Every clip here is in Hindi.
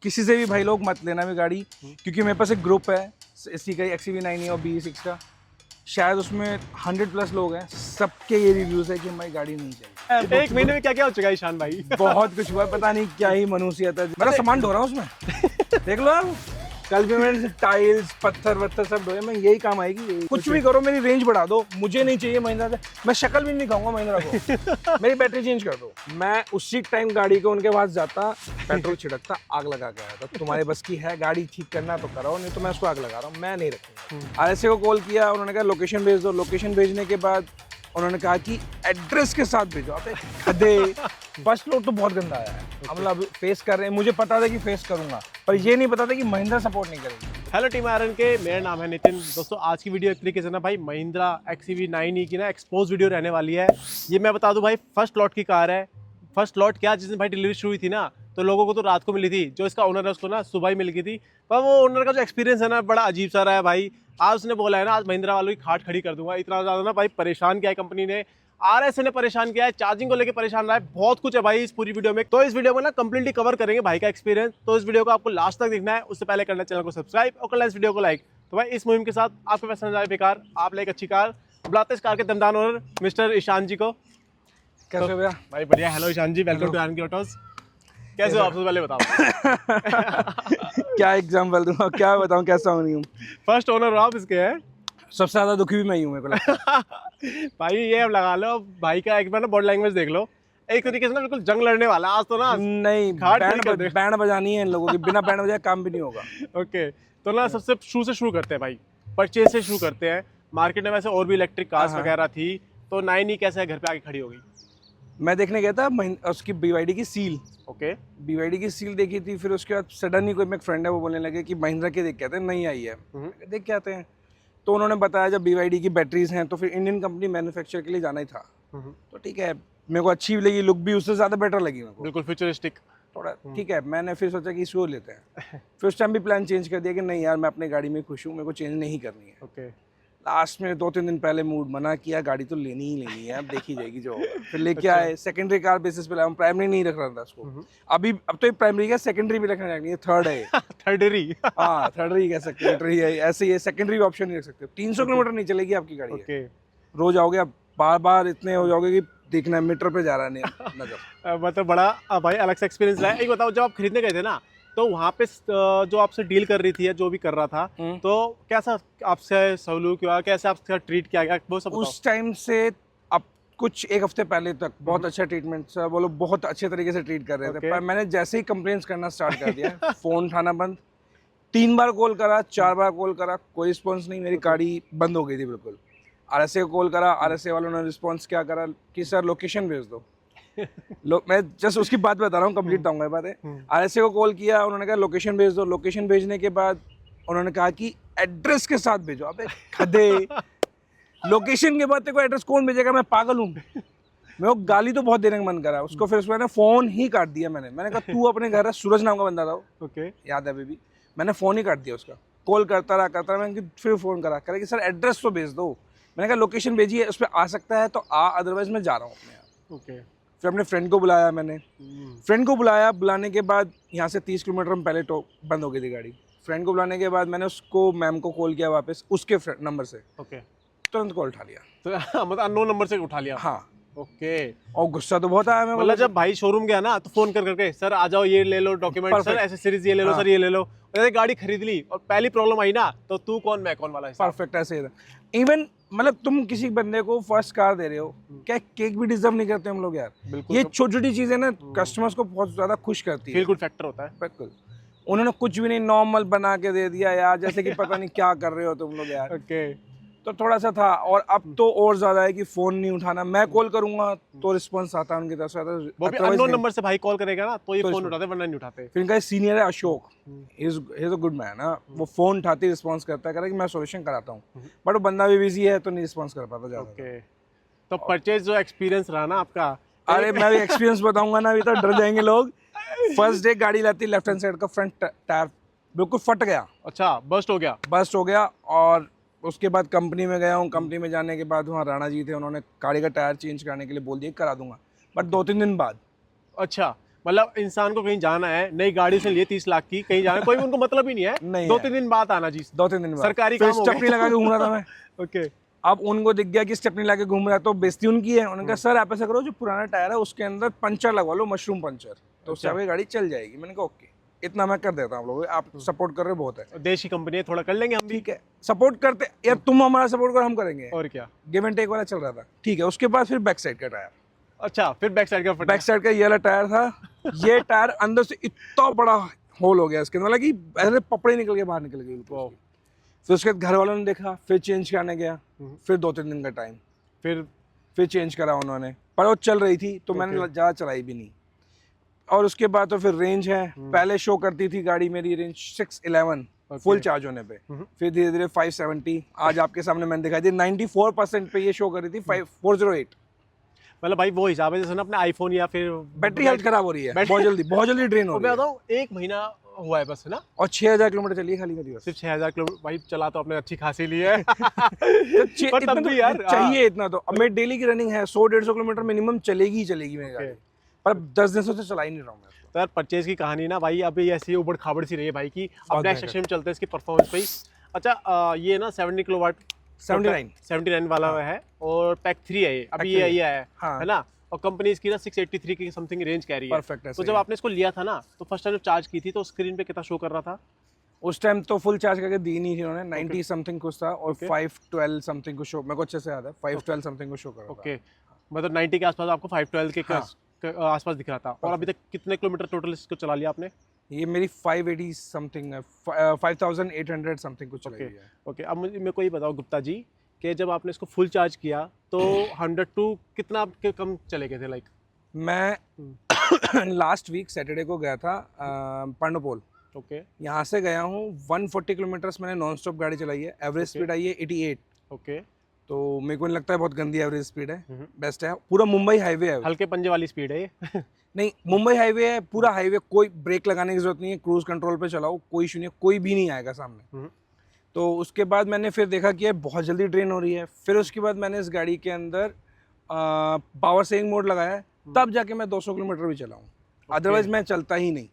किसी से भी भाई लोग मत लेना भी गाड़ी, क्योंकि मेरे पास एक ग्रुप है इसी का XCV9 और BE6 का, शायद उसमें 100+ लोग हैं, सबके ये रिव्यूज है कि हमारी गाड़ी नहीं चाहिए। एक महीने में क्या क्या हो चुका है ईशान भाई? बहुत कुछ हुआ है, पता नहीं क्या ही मनुष्यता है। मेरा सामान ढो रहा हूँ उसमें देख लो आप, कल भी मैंने टाइल्स पत्थर वत्थर सब ढोए। मैं यही काम आएगी, कुछ भी करो मेरी रेंज बढ़ा दो, मुझे नहीं चाहिए महिंद्रा से। मैं शक्ल भी नहीं दिखाऊंगा महिंद्रा को, मेरी बैटरी चेंज कर दो। मैं उसी टाइम गाड़ी को उनके पास जाता, पेट्रोल छिड़कता, आग लगा के आया था। तुम्हारे बस की है गाड़ी ठीक करना तो कराओ, नहीं तो मैं उसको आग लगा रहा हूँ, मैं नहीं रखूंगा। RSA को कॉल किया, उन्होंने कहा लोकेशन भेज दो। लोकेशन भेजने के बाद उन्होंने कहा कि एड्रेस के साथ भेजो। अबे खदे, फर्स्ट लोड तो बहुत गंदा आया है। हम लोग फेस कर रहे हैं, मुझे पता था कि फेस करूंगा, पर ये नहीं पता था कि महिंद्रा सपोर्ट नहीं करेगी। हेलो टीम आयरन के, मेरा नाम है नितिन। दोस्तों आज की वीडियो एक तरीके से ना भाई महिंद्रा XCV9 की ना एक्सपोज वीडियो रहने वाली है। ये मैं बता दूं भाई फर्स्ट लॉट की कार है। फर्स्ट लॉट क्या, जिस दिन भाई डिलीवरी शुरू हुई थी ना, तो लोगों को तो रात को मिली थी, जो इसका ओनर है उसको ना सुबह ही मिल गई थी। पर वो ओनर का जो एक्सपीरियंस है ना बड़ा अजीब सा रहा है भाई। आज उसने बोला है ना आज महिंद्रा वालों की खाट खड़ी कर दूंगा। इतना ज़्यादा ना भाई परेशान किया है कंपनी ने, RSA ने परेशान किया है, चार्जिंग को लेकर परेशान रहा है, बहुत कुछ है भाई इस पूरी वीडियो में। तो इस वीडियो में ना कंप्लीटली कवर करेंगे भाई का एक्सपीरियंस। तो इस वीडियो को आपको लास्ट तक देखना है, उससे पहले करना चैनल को सब्सक्राइब और करना इस वीडियो को लाइक। तो भाई इस मुहिम के साथ आपके पास समझ आए बेकार, आप ले एक अच्छी कार, बुलाते इस कार के दमदार ओनर मिस्टर ईशान जी को। कैसे हो भैया? भाई बढ़िया। Hello Ishan ji, welcome to iron की ऑटोज। कैसे हो आप? सबसे पहले बताओ। क्या एग्जाम्पल दूं, क्या बताऊं कैसा हूं नहीं हूं। फर्स्ट ओनर आप इसके हैं। सबसे ज्यादा दुखी भी मैं ही हूं, मेरे को लगता है। भाई ये अब लगा लो भाई का, एक बार ना बॉडी लैंग्वेज देख लो, एक तरीके से ना बिल्कुल जंग लड़ने वाला आज तो ना। नहीं, खाट खड़ी कर दे। बैंड बजानी है इन लोगों की, बिना बैंड बजाए काम भी नहीं होगा। ओके, तो ना सबसे शुरू से शुरू करते हैं भाई, परचेज से शुरू करते हैं। मार्केट में वैसे और भी इलेक्ट्रिक कार्स वगैरह थी, तो 9 ही कैसे घर पे आके खड़ी हो गई? मैं देखने गया था उसकी BYD की सील। ओके। BYD की सील देखी थी, फिर उसके बाद सडन ही कोई मेरा फ्रेंड है वो बोलने लगे कि महिंद्रा की देख के आते हैं, नहीं आई है। देख के आते हैं, तो उन्होंने बताया जब BYD की बैटरीज हैं तो फिर इंडियन कंपनी मैन्युफैक्चर के लिए जाना ही था। तो ठीक है, मेरे को अच्छी भी लगी, लुक भी उससे ज़्यादा बेटर लगी मेरे को, बिल्कुल फ्यूचरिस्टिक थोड़ा। ठीक है, मैंने फिर सोचा कि इसको लेते हैं। फिर उस टाइम भी प्लान चेंज कर दिया कि नहीं यार, मैं अपनी गाड़ी में खुश हूँ, मेरे को चेंज नहीं करनी है। ओके। लास्ट में 2-3 दिन पहले मूड बना किया, गाड़ी तो लेनी ही लेनी है, अब देखी जाएगी जो होगा। फिर लेके आए, सेकेंडरी कार बेसिस पे लाया, प्राइमरी नहीं रख रहा था उसको। अब तो ये प्राइमरी का, सेकेंडरी भी रखना चाहिए, थर्ड है। थर्डरी। हाँ, थर्डरी कह सकते हैं, थर्डरी है, ऐसे ही सेकेंडरी ऑप्शन नहीं रख सकते। 300 किलोमीटर नहीं चलेगी आपकी गाड़ी। ओके। रोज आओगे आप, बार बार इतने हो जाओगे कि देखना है मीटर पे जा रहा नहीं नजर। मतलब बड़ा भाई अलग सा एक्सपीरियंस रहा है। एक बताओ, जब आप खरीदने गए थे ना, तो वहाँ पे जो आपसे डील कर रही थी या जो भी कर रहा था, तो कैसा आपसे सलूक हुआ, कैसे आपसे ट्रीट किया गया, वो सब बताओ। उस टाइम से अब कुछ एक हफ्ते पहले तक बहुत अच्छा ट्रीटमेंट सर, वो लोग बहुत अच्छे तरीके से ट्रीट कर रहे थे। पर मैंने जैसे ही कंप्लेंट्स करना स्टार्ट कर दिया, फोन उठाना बंद। 3 बार कॉल करा, 4 बार कॉल करा, कोई रिस्पॉन्स नहीं, मेरी गाड़ी बंद हो गई थी बिल्कुल। RSA को कॉल करा, RSA वालों ने रिस्पॉन्स क्या करा कि सर लोकेशन भेज दो। मैं जस्ट उसकी बात बता रहा हूँ, कंप्लीट बताऊंगा ये बातें। RSA को कॉल किया, उन्होंने कहा लोकेशन भेज दो। लोकेशन भेजने के बाद उन्होंने कहा कि एड्रेस के साथ भेजो। अबे खदे, लोकेशन के बाद तेरे को एड्रेस कौन भेजेगा? मैं पागल हूँ? मेरे को गाली तो बहुत देने का मन करा उसको। फिर उसको मैंने फ़ोन ही काट दिया। मैंने कहा तू अपने घर है, सूरज नाम का बंदा था वो, ओके। याद है अभी भी। मैंने फ़ोन ही काट दिया उसका। कॉल करता रहा, मैंने फिर फ़ोन करा कि सर एड्रेस तो भेज दो। मैंने कहा लोकेशन भेजिए, उस पर आ सकता है तो आ, अदरवाइज मैं जा रहा हूँ अपने यहाँ। ओके। फिर अपने फ्रेंड को बुलाया मैंने। फ्रेंड को बुलाने के बाद यहाँ से 30 किलोमीटर में पहले तो बंद हो गई थी गाड़ी। फ्रेंड को बुलाने के बाद मैंने उसको मैम को कॉल किया वापस उसके नंबर से। ओके। तुरंत कॉल उठा लिया। तो मतलब अननोन नंबर से उठा लिया? हाँ। ओके। और गुस्सा तो बहुत आया मैं, मतलब जब भाई शोरूम गया ना, तो फोन कर करके सर आ जाओ, ये ले लो डॉक्यूमेंट, सर एसेसरीज ये ले लो, सर ये ले लो। और गाड़ी खरीद ली और पहली प्रॉब्लम आई ना, तो तू कौन मैं कौन वाला। परफेक्ट ऐसे ही था। इवन मतलब तुम किसी बंदे को फर्स्ट कार दे रहे हो, क्या केक भी डिजर्व नहीं करते हम लोग यार? ये छोटी छोटी चीजें ना कस्टमर्स को बहुत ज्यादा खुश करती है, फील गुड फैक्टर होता है। बिल्कुल। उन्होंने कुछ भी नहीं, नॉर्मल बना के दे दिया यार, जैसे कि पता नहीं क्या कर रहे हो तुम लोग यार। ओके। तो थोड़ा सा था। और अब तो और ज्यादा है कि फोन नहीं उठाना, मैं कॉल करूंगा तो रिस्पांस आता है उनकी तरफ से, वो भी अननोन नंबर से भाई कॉल करेगा ना, तो ये फोन उठाते वरना नहीं उठाते। फिर इनका सीनियर है Ashok, he is a good man. वो फोन उठाते ही रिस्पांस करता है, कह रहा है कि मैं सॉल्यूशन कराता हूँ, बट वो बंदा भी बिजी है तो नहीं रिस्पांस कर पाता ज्यादा। ओके। तो परचेज जो एक्सपीरियंस रहा ना आपका? अरे मैं भी एक्सपीरियंस बताऊंगा ना, अभी तो डर जाएंगे लोग। फर्स्ट डे गाड़ी लाती, लेफ्ट हैंड साइड का फ्रंट टायर बिल्कुल फट गया। अच्छा, बस्ट हो गया। और उसके बाद कंपनी में गया हूँ। कंपनी में जाने के बाद वहाँ राणा जी थे, उन्होंने गाड़ी का टायर चेंज करने के लिए बोल दिया करा दूंगा, बट 2-3 दिन बाद। अच्छा, मतलब इंसान को कहीं जाना है, नई गाड़ी से लिए 30 लाख की, कहीं जाना है, कोई उनको मतलब ही नहीं है, नहीं 2-3 दिन बाद आना जी, 2-3 दिन बाद सरकारी फिर काम हो गए। स्टेपनी लगा के घूम रहा था मैं। ओके, अब उनको दिख गया कि स्टेपनी लगा के घूम रहा है, तो बेइज्जती उनकी है। उन्होंने कहा सर आप ऐसा करो, जो पुराना टायर है उसके अंदर पंचर लगवा लो, मशरूम पंचर, तो उससे आपकी गाड़ी चल जाएगी। मैंने कहा ओके, इतना मैं कर देता हूँ, आप लोग आप सपोर्ट कर रहे हो, बहुत है। देश की कंपनी है, थोड़ा कर लेंगे हम भी। ठीक है, सपोर्ट करते यार, तुम हमारा सपोर्ट करो, हम करेंगे। और क्या, गिव एंड टेक वाला चल रहा था, ठीक है। उसके बाद फिर बैक साइड का टायर, अच्छा फिर बैक साइड का फटा। बैक साइड का ये वाला टायर था। ये टायर अंदर से इतना बड़ा होल हो गया इसके अंदर, मतलब कि ऐसे पपड़े निकल के बाहर निकल गए बिल्कुल वाह। उसकी। फिर उसके बाद घर वालों ने देखा, फिर चेंज कराने गया, फिर 2-3 दिन का टाइम, फिर चेंज करा उन्होंने, पर वो चल रही थी तो मैंने ज़्यादा चलाई भी नहीं। और उसके बाद तो फिर रेंज है, पहले शो करती थी गाड़ी मेरी रेंज 611 फुल चार्ज होने पे, फिर धीरे धीरे 570, आज आपके सामने मैंने दिखाई दी 94% पे ये शो कर रही थी 408। मतलब भाई वो हिसाब है जैसे ना अपने आईफोन या फिर बैटरी हेल्थ खराब हो रही है, बहुत जल्दी ड्रेन हो रही मैं है। बताऊँ 1 महीना हुआ है बस, है ना, और 6000 किलोमीटर चली है खाली मेरी बस। सिर्फ 6000 किलोमीटर। भाई चला तो आपने अच्छी खासी ली है। तो पर तब भी यार चाहिए इतना तो। अब मेरी डेली की रनिंग है, 100-150 किलोमीटर मिनिमम चलेगी ही चलेगी मेरी गाड़ी, पर 10 दिन से चला ही नहीं रहा हूँ मैं। तो यार परचेज की कहानी ना भाई अभी ऐसी उबड़ खाबड़ सी रही है भाई की। अब बहुत नेक्स्ट सेक्शन में चलते हैं इसकी परफॉर्मेंस पे ही। अच्छा ये ना 70 किलोवाट 79 वाला है और पैक 3 है ये, अभी ये आया है ना, और कंपनी इसकी ना 683 की समथिंग रेंज कह रही है। परफेक्ट है। तो जब आपने इसको लिया था ना, तो फर्स्ट टाइम जब चार्ज की थी तो स्क्रीन पे कितना शो कर रहा था? उस टाइम तो फुल चार्ज करके दी नहीं थी उन्होंने, 90 समथिंग कुछ था, और 512 समथिंग को शो, मेरे को अच्छे से याद है, 512 समथिंग को शो कर रहा था। ओके, मतलब 90 के आसपास आपको 512 के आसपास दिख रहा था। और अभी तक कितने किलोमीटर टोटल इसको चला लिया आपने? ये मेरी 580 समथिंग है, 5800 समथिंग कुछ चली है। ओके, अब मेरे को ये बताओ गुप्ता जी कि जब आपने इसको फुल चार्ज किया तो 100 टू कितना आपके कम चले गए थे लाइक? मैं लास्ट वीक सैटरडे को गया था पांडुपोल। ओके, यहाँ से गया हूँ 140 किलोमीटर्स मैंने नॉन स्टॉप गाड़ी चलाई है, एवरेज स्पीड आई है 88। ओके, तो मेरे को नहीं लगता है बहुत गंदी एवरेज स्पीड है, बेस्ट है। पूरा मुंबई हाईवे है, हल्के पंजे वाली स्पीड है ये। नहीं मुंबई हाईवे है, पूरा हाईवे, कोई ब्रेक लगाने की जरूरत नहीं है, क्रूज कंट्रोल पे चलाओ, कोई इशू नहीं है, कोई भी नहीं आएगा सामने। तो उसके बाद मैंने फिर देखा कि ये बहुत जल्दी ड्रेन हो रही है। फिर उसके बाद मैंने इस गाड़ी के अंदर पावर सेविंग मोड लगाया है, तब जाके मैं 200 किलोमीटर भी चलाऊँ, अदरवाइज मैं चलता ही नहीं।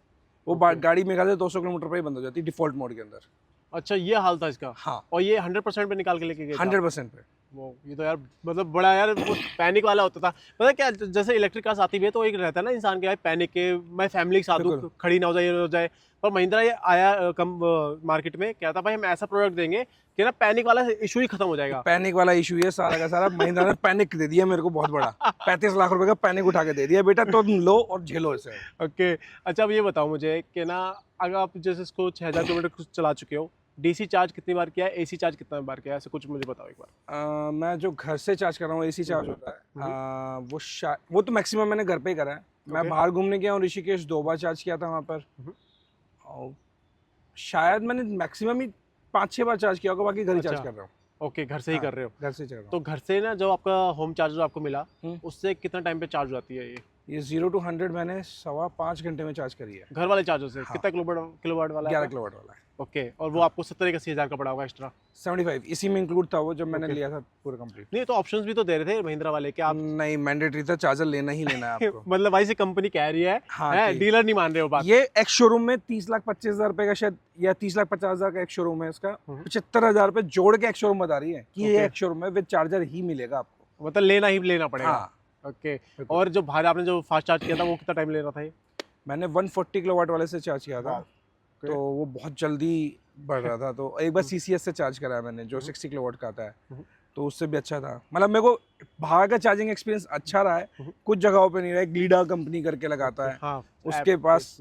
वो गाड़ी मेरे ख्याल से 200 किलोमीटर पर ही बंद हो जाती है डिफॉल्ट मोड के अंदर। अच्छा ये हाल था इसका? हाँ, और ये 100% पे निकाल के लेके गए? 100% पे। वो ये तो यार मतलब बड़ा यार वो पैनिक वाला होता था। पता है क्या, जैसे इलेक्ट्रिक कार्स आती भी है तो एक रहता है ना इंसान के, यार पैनिक के मैं फैमिली के साथ हूँ, खड़ी ना हो जाए, ये हो जाए। पर महिंद्रा ये आया कम मार्केट में, कहता भाई हम ऐसा प्रोडक्ट देंगे कि ना पैनिक वाला इशू ही खत्म हो जाएगा। पैनिक वाला इशू है सारा का सारा, महिंद्रा ने पैनिक दे दिया मेरे को बहुत बड़ा, 35 लाख रुपए का पैनिक उठा के दे दिया, बेटा तुम लो और झेलो इसे। ओके, अच्छा अब ये बताओ मुझे कि ना अगर आप जैसे इसको 6000 किलोमीटर चला चुके हो, डीसी चार्ज कितनी बार किया है, एसी चार्ज कितना बार किया है, ऐसे कुछ मुझे बताओ एक बार। मैं जो घर से चार्ज कर रहा हूँ एसी चार्ज होता है, वो तो मैक्सिमम मैंने घर पे ही करा है। मैं बाहर घूमने गया हूँ ऋषिकेश, 2 बार चार्ज किया था वहाँ पर, और शायद मैंने मैक्सिमम ही 5-6 बार चार्ज किया होगा, बाकी घर ही चार्ज कर रहा हूँ। ओके, घर से ही कर रहे हो? घर से चल रहा हूँ। तो घर से ना जो आपका होम चार्जर आपको मिला उससे कितना टाइम पे चार्ज हो जाती है ये 0 to 100 मैंने 5.25 घंटे में चार्ज करी है। घर वाले चार्जर से? कितना किलोवाट वाला है? 11 किलोवाट वाला है। ओके, और वो आपको 70-80 का पड़ा होगा एक्स्ट्रा? 75 इसी में इंक्लूड था वो, जब मैंने लिया था पूरा कंप्लीट। नहीं तो ऑप्शंस भी तो दे रहे थे महिंद्रा वाले कि आप नहीं, मैंडेटरी था, चार्जर लेना ही लेना है आपको। मतलब भाई से कंपनी कह रही है, डीलर नहीं मान रहे हो बात। ये एक शोरूम में 30,25,000 रुपए का शायद, या 30,50,000 का एक शोरूम है इसका, 75,000 रुपए जोड़ के एक शोरूम बता रही है कि ये एक शोरूम है, विद चार्जर ही मिलेगा आपको, मतलब लेना ही लेना पड़ेगा। हाँ। ओके, और जो बाहर आपने जो फास्ट चार्ज किया था वो कितना टाइम ले रहा था ये? मैंने 140 किलोवाट वाले से चार्ज किया था, तो वो बहुत जल्दी बढ़ रहा था। तो एक बार CCS से चार्ज कराया मैंने, जो 60 किलोवाट का आता है, तो उससे भी अच्छा था। मतलब मेरे को बाहर का चार्जिंग एक्सपीरियंस अच्छा रहा है, कुछ जगहों पे नहीं रहा है। ग्लीडा कंपनी करके लगाता है, हाँ, उसके पास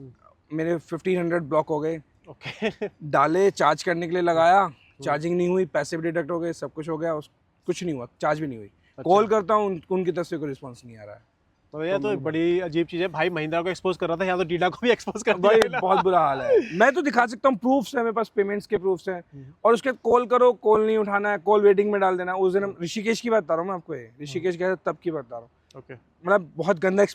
मेरे 1500 ब्लॉक हो गए। ओके, डाले चार्ज करने के लिए, लगाया, चार्जिंग नहीं हुई, पैसे भी डिडक्ट हो गए, सब कुछ हो गया, कुछ नहीं हुआ, चार्ज भी नहीं हुई। कॉल करता हूँ उनकी तरफ से कोई रिस्पॉन्स नहीं आ रहा है। तो ये तो बड़ी अजीब चीज है भाई, महिंद्रा को एक्सपोज कर रहा था, यहाँ तो डीडा को भी एक्सपोज कर दिया। भाई बहुत बुरा हाल है। मैं तो दिखा सकता हूँ, प्रूफ्स है मेरे पास, पेमेंट्स के प्रूफ्स हैं, और उसके बाद कॉल करो, कॉल नहीं उठाना है, कॉल वेटिंग में डाल देना। उस दिन हम ऋषिकेश की बात बता रहा हूँ मैं आपको, ये ऋषिकेश गया था तब की बात बता रहा हूँ। ओके, मतलब बहुत गंदा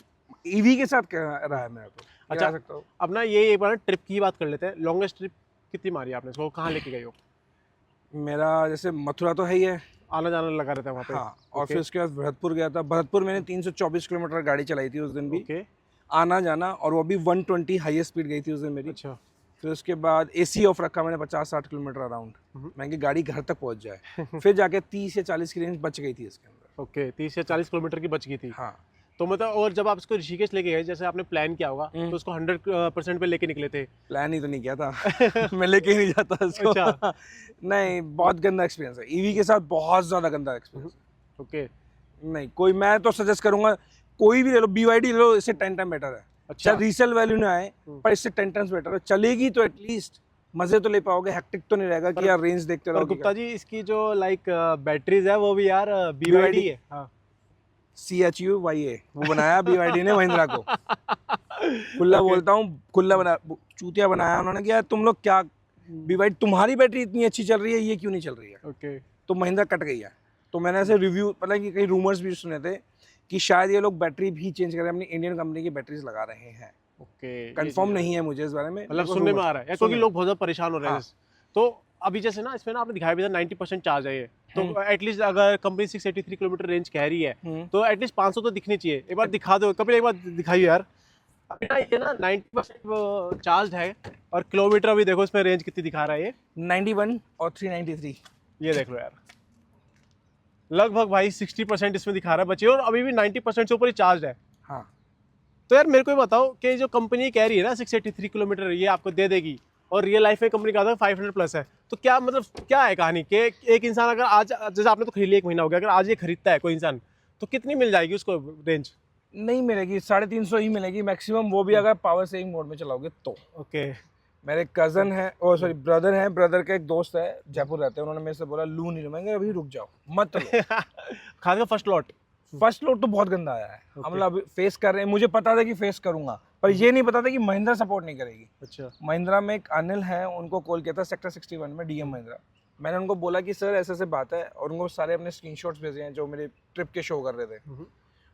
ईवी के साथ रहा है मेरा तो। अच्छा सकता हूँ। अब ना ये एक बार ट्रिप की बात कर लेते हैं। लॉन्गेस्ट ट्रिप कितनी मारी आपने, इसको कहाँ लेके गए हो? मेरा जैसे मथुरा तो है ही है, आना जाना लगा रहता है वहाँ पे। हाँ, और फिर उसके बाद भरतपुर गया था। भरतपुर मैंने 324 किलोमीटर गाड़ी चलाई थी उस दिन भी। आना जाना, और वो भी 120 हाईएस्ट स्पीड गई थी उस दिन मेरी। अच्छा। फिर उसके बाद एसी ऑफ रखा मैंने 50-60 किलोमीटर अराउंड, मैं कि गाड़ी घर तक पहुंच जाए। फिर जाके 30 या 40 की रेंज बच गई थी इसके अंदर। ओके, 30 से 40 किलोमीटर की बच गई थी। हाँ। तो मतलब, और जब आप इसको ऋषिकेश लेके गए, जैसे आपने प्लान किया होगा, तो उसको 100% पे लेके निकले थे? प्लान ही तो नहीं किया था मैं लेके ही नहीं जाता इसको। अच्छा। नहीं, बहुत गंदा एक्सपीरियंस है ईवी के साथ, बहुत ज़्यादा गंदा एक्सपीरियंस। ओके। नहीं, कोई, मैं तो सजेस्ट करूंगा कोई भी ले लो, BYD ले लो, इससे 10 टाइम बेटर है। अच्छा। अच्छा, रीसेल वैल्यू ना आए पर इससे 10 टाइम्स बेटर है। चलेगी तो एटलीस्ट मजे तो ले पाओगे, हेक्टिक तो नहीं रहेगा कि यार रेंज देखते पर रहो। गुप्ता जी, इसकी जो लाइक बैटरीज है वो भी यार BYD है। हाँ। CHUYA वो बनाया BYD ने महिंद्रा को। खुला बोलता हूँ, खुला बना, चूतिया बनाया उन्होंने कि यार तुम लोग क्या, BYD तुम्हारी बैटरी इतनी अच्छी चल रही है, ये क्यों नहीं चल रही है। ओके। तो महिंद्रा कट गई है। तो मैंने ऐसे रिव्यू, पता कि कई रूमर्स भी सुने थे कि शायद ये लोग बैटरी भी चेंज कर रहे हैं, अपनी इंडियन कंपनी की बैटरीज लगा रहे हैं। ओके, कंफर्म नहीं है मुझे इस बारे में, मतलब सुनने में आ रहा है, क्योंकि लोग बहुत ज़्यादा परेशान हो रहे हैं। हाँ। तो अभी जैसे ना इसमें ना आपने दिखाया भी था 90% चार्ज है ये, तो एटलीस्ट अगर कंपनी 683 किलोमीटर रेंज कह रही है तो एटलीस्ट 500 तो दिखनी चाहिए। एक बार दिखा दो कभी, एक बार दिखाइए यार। अभी ना ये ना 90% चार्ज है, और किलोमीटर अभी देखो इसमें रेंज कितनी दिखा रहा है ये, 91 और 393। ये देख लो यार, लगभग भाई 60% इसमें दिखा रहा है बच्चे, और अभी भी 90% से ऊपर ही चार्ज है। हाँ। तो यार मेरे को ये बताओ कि जो कंपनी कह रही है ना 683 किलोमीटर ये आपको दे देगी, और रियल लाइफ में कंपनी का 500 प्लस है, तो क्या मतलब क्या है कहानी कि एक इंसान अगर आज, जैसे आपने तो खरीद लिया 1 महीना हो गया, अगर आज ये खरीदता है कोई इंसान, तो कितनी मिल जाएगी उसको रेंज? नहीं मिलेगी, 350 ही मिलेगी मैक्सिमम, वो भी अगर पावर सेविंग मोड में चलाओगे तो। ओके। मेरे कजन है, ओ सॉरी ब्रदर है, ब्रदर का एक दोस्त है, जयपुर रहते हैं, उन्होंने मेरे से बोला लू नहीं लूंगा, अभी रुक जाओ मत लो। खास का फर्स्ट लॉट तो बहुत गंदा आया है। हम लोग अभी फेस कर रहे हैं, मुझे पता था कि फेस करूंगा, पर ये नहीं पता था कि महिंद्रा सपोर्ट नहीं करेगी। अच्छा। महिंद्रा में एक अनिल है, उनको कॉल किया था सेक्टर 61 में, DM महिंद्रा। मैंने उनको बोला कि सर ऐसे ऐसे बात है, और उनको सारे अपने स्क्रीनशॉट्स भेजे हैं जो मेरे ट्रिप के शो कर रहे थे।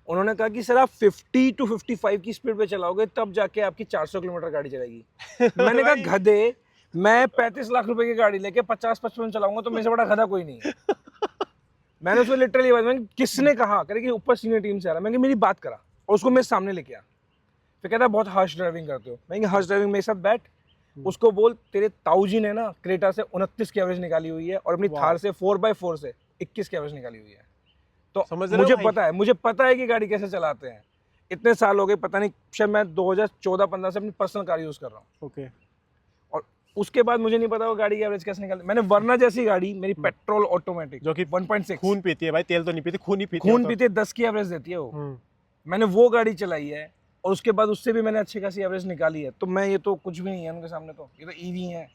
उन्होंने कहा कि सर आप 50 to 55 की स्पीड पे चलाओगे तब जाके आपकी 400 किलोमीटर गाड़ी चलेगी। मैंने कहा गधे, मैं 35 लाख रुपए की गाड़ी लेके 50-55 चलाऊंगा तो मेरे से बड़ा गधा कोई नहीं है। मैंने उसको लिटरली बात, मैंने किसने कहा, करे कि ऊपर सीनियर टीम से आ रहा, मैंने मेरी बात करा और उसको मेरे सामने लेके आ। फिर कहता बहुत हार्श ड्राइविंग करते हो। मैं हार्श ड्राइविंग मेरे साथ बैठ, उसको बोल तेरे ताऊजी ने ना क्रेटा से 29 की एवरेज निकाली हुई है, और अपनी थार से 4x4 से 21 की एवरेज निकाली हुई है। तो मुझे पता है कि गाड़ी कैसे चलाते हैं। इतने साल हो गए, पता नहीं, शायद मैं 2014-15 से अपनी पर्सनल कार यूज कर रहा हूँ। ओके। और उसके बाद मुझे नहीं पता वो गाड़ी की एवरेज कैसे निकाली। मैंने वरना जैसी गाड़ी, मेरी पेट्रोल ऑटोमेटिक जो कि 1.6 खून पीती है भाई, तेल तो नहीं पीती, खून ही पीती है। खून पीती है, 10 की एवरेज देती है वो। मैंने वो गाड़ी चलाई है, और उसके बाद उससे भी मैंने अच्छी खासी एवरेज निकाली है। तो मैं, ये तो कुछ भी नहीं है उनके सामने, तो ये तो ईवी है।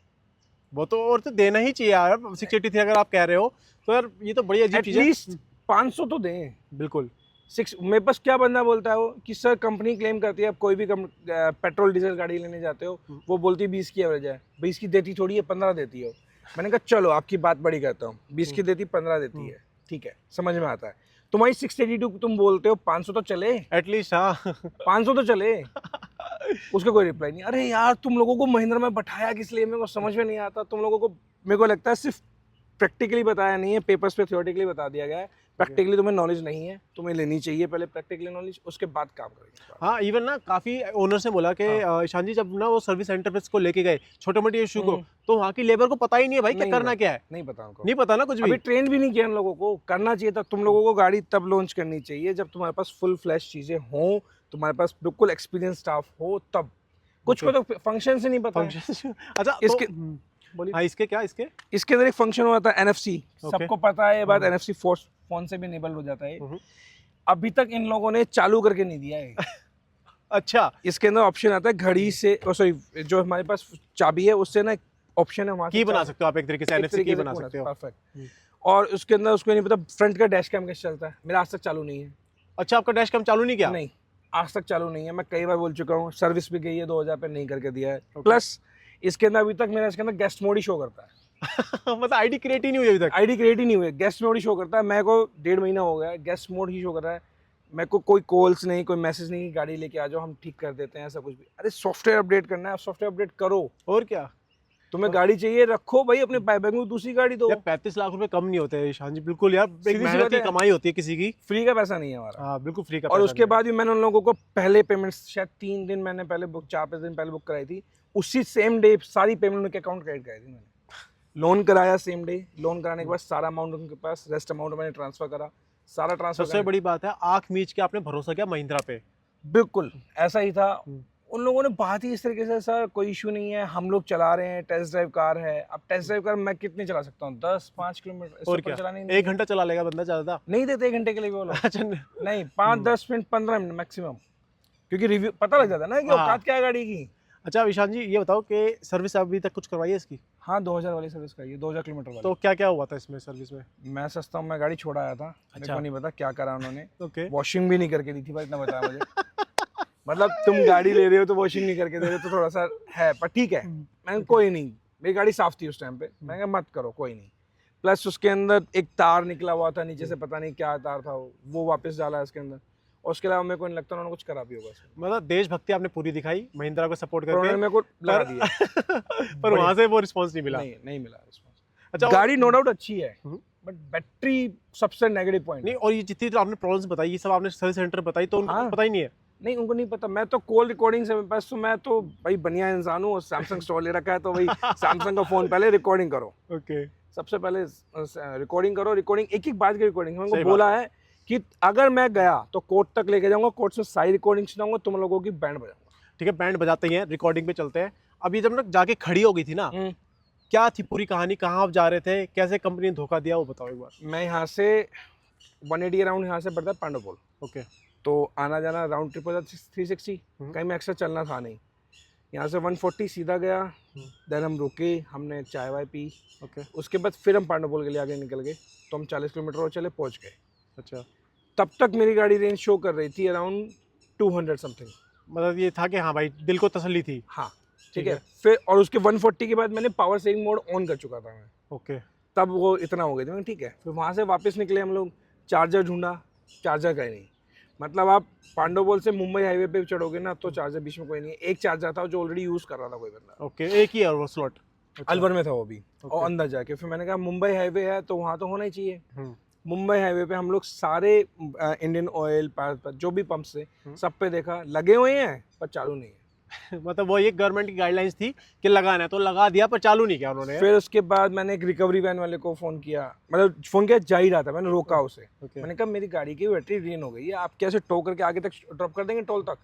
वो तो, और तो देना ही चाहिए यार 683 अगर आप कह रहे हो तो यार, ये तो बड़ी अजीब चीज है। एटलीस्ट 500 तो दें। बिल्कुल। मेरे पास क्या बंदा बोलता है वो कि सर कंपनी क्लेम करती है, आप कोई भी पेट्रोल डीजल गाड़ी लेने जाते हो, वो बोलती है 20 की एवरेज है। 20 की देती थोड़ी है, 15 देती है। मैंने कहा चलो आपकी बात बड़ी करता हूँ, 20 की देती 15 देती है, ठीक है, समझ में आता है। तुम्हारी 682 तुम बोलते हो, 500 तो चले एटलीस्ट। हाँ। 500 तो चले। उसका कोई रिप्लाई नहीं। अरे यार तुम लोगों को महिंद्रा में बैठाया किस लिए, मेरे को समझ में नहीं आता। तुम लोगों को, मेरे को लगता है सिर्फ प्रैक्टिकली बताया नहीं है, पेपर्स पे थ्योरेटिकली बता दिया गया है। प्रैक्टिकली तुम्हें नॉलेज नहीं है, तुम्हें लेनी चाहिए पहले प्रैक्टिकली नॉलेज, उसके बाद काम करेंगे। हाँ, इवन ना काफी ओनर्स ने बोला कि ईशान जी जब ना वो सर्विस सेंटर पे इसको लेके गए छोटे मोटे इशू को, तो वहाँ की लेबर को पता ही नहीं है भाई क्या करना क्या है। नहीं पता उनको, नहीं पता ना कुछ भी। अभी ट्रेन भी नहीं किया इन लोगों को। करना चाहिए था। तुम लोगों को गाड़ी तब लॉन्च करनी चाहिए जब तुम्हारे पास फुल फ्लैश चीजें हों, तुम्हारे पास बिल्कुल एक्सपीरियंस स्टाफ हो तब। कुछ को तो फंक्शन से नहीं पता है। अच्छा, इसके बोलिए। हाँ, इसके क्या, इसके अंदर एक फंक्शन होता है NFC, सबको पता है ये बात। NFC फोन से भी इनेबल हो जाता है। अभी तक इन लोगों ने चालू करके नहीं दिया है। अच्छा। इसके अंदर ऑप्शन आता है घड़ी से, सॉरी जो हमारे पास चाबी है उससे ना ऑप्शन है, वहाँ की बना सकते हो आप एक तरीके से, NFC की बना सकते हो। परफेक्ट। और उसके अंदर उसको नहीं पता फ्रंट का डैश कैम कैसे चलता है। मेरा आज तक चालू नहीं है। अच्छा, आपका डैश कैम चालू नहीं किया? नहीं, आज तक चालू नहीं है। मैं कई बार बोल चुका हूँ, सर्विस भी गई है 2000 पे, नहीं करके दिया है। प्लस इसके अंदर अभी तक मेरा इसके अंदर गेस्ट मोड ही शो करता है। मतलब आईडी क्रिएट ही नहीं हुई अभी तक? आईडी क्रिएट ही नहीं हुई, गेस्ट मोड ही शो करता है। मेरे को 1.5 महीना हो गया है, गेस्ट मोड ही शो कर रहा है। मेरे को कोई कॉल्स नहीं, कोई मैसेज नहीं कि गाड़ी लेके आ जाओ हम ठीक कर देते हैं, ऐसा कुछ भी। अरे सॉफ्टवेयर अपडेट करना है, सॉफ्टवेयर अपडेट करो। और क्या। तुम्हें गाड़ी चाहिए रखो भाई, अपने बैग में दूसरी गाड़ी दो। यार 35 लाख रुपए कम नहीं होते हैं ईशान जी, बिल्कुल यार, एक सीधी सी मेहनत बात की है। कमाई होती है किसी की। फ्री का पैसा नहीं है हमारा। हाँ बिल्कुल फ्री का और पैसा उसके नहीं बाद भी मैंने उन लोगों को पहले पेमेंट शायद 3 दिन मैंने पहले बुक, 4-5 दिन पहले बुक कराई थी, उसी सेम डे सारी पेमेंट उनके अकाउंट क्रेडिट कराई थी मैंने। लोन कराया सेम डे, लोन कराने के बाद सारा अमाउंट उनके पास, रेस्ट अमाउंट मैंने ट्रांसफर करा, सारा है। ट्रांसफर। सबसे बड़ी बात है, आंख मीच के आपने भरोसा किया महिंद्रा पे। बिल्कुल ऐसा ही था। उन लोगों ने बात ही इस तरीके से, सर कोई इशू नहीं है, हम लोग चला रहे हैं, टेस्ट ड्राइव कार है। अब टेस्ट ड्राइव कार मैं कितनी चला सकता हूँ, 10-5 किलोमीटर, इससे और ऊपर क्या, चलाने नहीं 1 घंटा चला लेगा बंदा ज्यादा। नहीं देते 1 घंटे के लिए भी वो लोग। अच्छा नहीं 5-10 मिनट 15 मिनट मैक्सिमम, क्योंकि रिव्यू पता लग जाता है ना कि हाँ। औकात क्या है गाड़ी की। अच्छा ईशान जी ये बताओ कि सर्विस अभी तक कुछ करवाई है इसकी? हाँ 2000 वाली सर्विस कराई है, 2000 किलोमीटर वाली। तो क्या क्या हुआ था इसमें सर्विस में? मैं सस्ता हूँ, मैं गाड़ी छोड़ आया था। मेरे अच्छा। को नहीं पता क्या करा उन्होंने। ओके। वॉशिंग भी नहीं करके दी थी भाई, इतना बताया मुझे। मतलब तुम गाड़ी ले रहे हो तो वॉशिंग नहीं करके दे रहे हो, तो थोड़ा सा है, पर ठीक है। मैंने कोई नहीं, मेरी गाड़ी साफ थी उस टाइम पे, मैंने कहा मत करो कोई नहीं। प्लस उसके अंदर एक तार निकला हुआ था नीचे से, पता नहीं क्या तार था वो वापस डाला है इसके अंदर। और उसके अलावा मेरे को नहीं लगता उन्होंने कुछ करा भी होगा इसमें। मतलब देशभक्ति आपने पूरी दिखाई महिंद्रा को सपोर्ट पर उन्होंने करके, मेरे को लगा दिया। पर वहां से वो रिस्पांस नहीं मिला। नहीं मिला रिस्पॉन्स। अच्छा गाड़ी नो डाउट अच्छी है, हम्म। बट बैटरी सबसे नेगेटिव पॉइंट। नहीं, और ये जितनी तो आपने प्रॉब्लम्स बताई, ये सब आपने सर्विस सेंटर बताई, तो उनको हाँ। पता ही नहीं है। नहीं उनको नहीं पता, मैं तो कॉल रिकॉर्डिंग से बस, तो मैं तो भाई बढ़िया इंसान हूँ, सैमसंग स्टोर ले रखा है, तो भाई सैमसंग का फोन पहले रिकॉर्डिंग करो, ओके। सबसे पहले रिकॉर्डिंग करो। रिकॉर्डिंग एक एक बात की रिकॉर्डिंग, सही उनको बोला है कि अगर मैं गया तो कोर्ट तक लेके जाऊंगा, कोर्ट से सारी रिकॉर्डिंग सुनाऊंगा, तुम लोगों की बैंड बजाऊंगा। ठीक है, बैंड बजाते ही हैं, रिकॉर्डिंग पे चलते हैं। अब ये जब ना जाके खड़ी हो गई थी ना, क्या थी पूरी कहानी, कहाँ आप जा रहे थे, कैसे कंपनी ने धोखा दिया, वो बताओ एक बार। मैं यहाँ से 180 अराउंड यहाँ से पड़ता है पांडवपुर, ओके। तो आना जाना राउंड ट्रिप हो जाता 360, कहीं में एक्स्ट्रा चलना था नहीं। यहाँ से 140 सीधा गया, देन हम रुके, हमने चाय वाय पी, ओके। उसके बाद फिर हम पांडवपुर के लिए आगे निकल गए, तो हम 40 किलोमीटर और चले, पहुँच गए। अच्छा, तब तक मेरी गाड़ी रेंज शो कर रही थी अराउंड 200 समथिंग। मतलब ये था कि हाँ भाई दिल को तसल्ली थी। हाँ ठीक है। फिर और उसके 140 के बाद मैंने पावर सेविंग मोड ऑन कर चुका था मैं, ओके। तब वो इतना हो गया था, ठीक है। फिर वहाँ से वापस निकले हम लोग, चार्जर ढूंढा, चार्जर का ही नहीं। मतलब आप पांडवपुर से मुंबई हाईवे पे चढ़ोगे ना, तो चार्जर बीच में कोई नहीं है। एक चार्जर था जो ऑलरेडी यूज कर रहा था कोई बंदा, ओके, एक ही है वो स्लॉट। अलवर में था वो भी। और अंदर जाके फिर मैंने कहा मुंबई हाईवे है तो वहाँ तो होना ही चाहिए। मुंबई हाईवे पे हम लोग सारे इंडियन ऑयल जो भी पंप से सब पे देखा, लगे हुए हैं पर चालू नहीं है। मतलब वो ये गवर्नमेंट की गाइडलाइंस थी कि लगाना है तो लगा दिया, पर चालू नहीं किया उन्होंने। फिर उसके बाद मैंने एक रिकवरी वैन वाले को फोन किया, मतलब फोन किया, जा ही रहा था, मैंने रोका उसे। मैंने कहा मेरी गाड़ी की बैटरी ड्रेन हो गई है, आप कैसे टो करके आगे तक ड्रॉप कर देंगे टोल तक?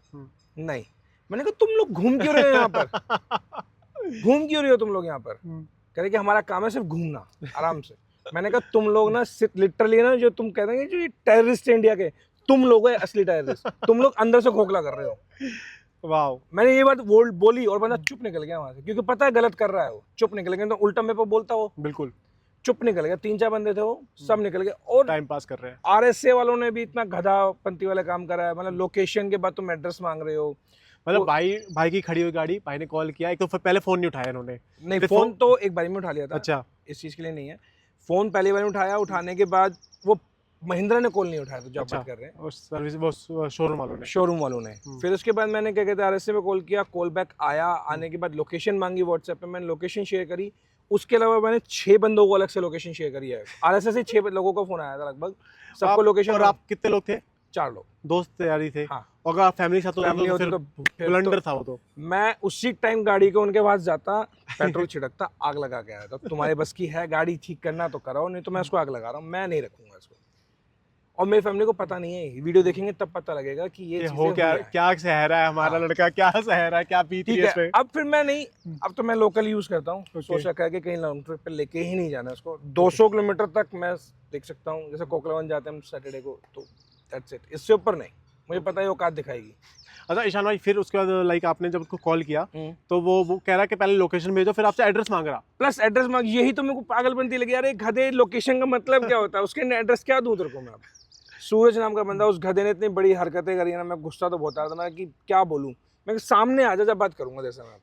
नहीं। मैंने कहा तुम लोग घूम क्यों रहे हो यहाँ पर, घूम क्यों रहे हो तुम लोग यहाँ पर? कह रहे कि हमारा काम है सिर्फ घूमना आराम से। मैंने कहा तुम लोग ना लिटरली ना, जो तुम कहते हैं जो ये टेररिस्ट इंडिया के, तुम लोग है असली टेररिस्ट, तुम लोग अंदर से खोखला कर रहे हो। वाह। मैंने ये बात बोली और बंदा चुप निकल गया वहां से, क्योंकि पता है गलत कर रहा है वो, चुप निकल गया। तो उल्टा मेरे पर बोलता वो, बिल्कुल चुप निकल गया। 3-4 बंदे थे वो, सब निकल गए। और टाइम पास कर रहे हैं। आरएसए वालों ने भी इतना गधापंती वाला काम करा है, मतलब लोकेशन के बाद तुम एड्रेस मांग रहे हो। मतलब भाई की खड़ी हुई गाड़ी, भाई ने कॉल किया, एक तो पहले फोन नहीं उठाया इन्होंने। नहीं फोन तो एक बारी में उठा लिया था। अच्छा। इस चीज के लिए नहीं है, फोन पहली बार उठाया, उठाने के बाद वो महिंद्रा ने कॉल नहीं उठाया था, जो आप बात कर रहे हैं। और सर्विस वो शोरूम वालों ने। फिर उसके बाद मैंने क्या कहते हैं आरएसए पे कॉल किया, कॉल बैक आया, आने के बाद लोकेशन मांगी व्हाट्सएप पे, मैंने लोकेशन शेयर करी। उसके अलावा मैंने 6 बंदों को अलग से लोकेशन शेयर करी है। आरएसए से 6 लोगों का फोन आया था लगभग, सबको लोकेशन। और आप कितने लोग थे? 4 लोग दोस्त यारी थे। हाँ। और अगर फैमिली साथ फैमिली होती तो ब्लंडर था वो तो। मैं उसी टाइम गाड़ी को उनके पास जाता, पेट्रोल छिड़कता, आग लगा के आया था। तुम्हारे बस की है गाड़ी ठीक करना तो कराओ, नहीं तो मैं उसको आग लगा रहा हूँ, मैं नहीं रखूंगा इसको। और मेरी फैमिली को पता नहीं है, वीडियो देखेंगे तब पता लगेगा कि ये हो क्या सहरा है हमारा लड़का, क्या सहरा है, क्या पीती है इसमें। अब फिर मैं नहीं, अब तो मैं लोकल यूज करता हूँ। सोच रखा है कि कहीं लॉन्ग ट्रिप पे लेके ही नहीं जाना उसको। 200 किलोमीटर तक मैं देख सकता हूँ, जैसे कोकलावन जाते हैं हम सैटरडे को, तो दैट्स इट, इससे ऊपर नहीं। मुझे पता है औकात दिखाएगी। अच्छा ईशान भाई, फिर उसके बाद लाइक आपने जब उसको कॉल किया तो वो कह रहा है कि पहले लोकेशन भेजो, फिर आपसे एड्रेस मांग रहा। प्लस एड्रेस मांग, यही तो मेरे को पागलपंती लगी यार। एक गधे लोकेशन का मतलब क्या होता है, उसके एड्रेस क्या दूं तेरे को मैं? सूरज नाम का बंदा, उस गधे ने इतनी बड़ी हरकतें करी है ना, मैं गुस्सा तो बहुत आ रहा था ना कि क्या बोलूं। मैं सामने आ जा, जब बात करूंगा जैसे मैं,